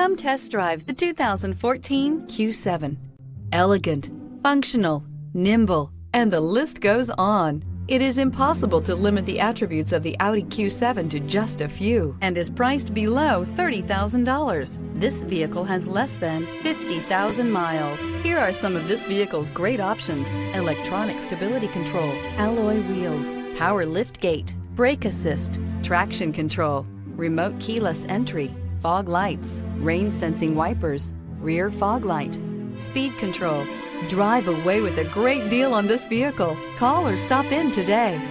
Come test drive the 2014 Q7. Elegant, functional, nimble, and the list goes on. It is impossible to limit the attributes of the Audi Q7 to just a few and is priced below $30,000. This vehicle has less than 50,000 miles. Here are some of this vehicle's great options: electronic stability control, alloy wheels, power liftgate, brake assist, traction control, remote keyless entry, fog lights, rain sensing wipers, rear fog light, speed control. Drive away with a great deal on this vehicle. Call or stop in today.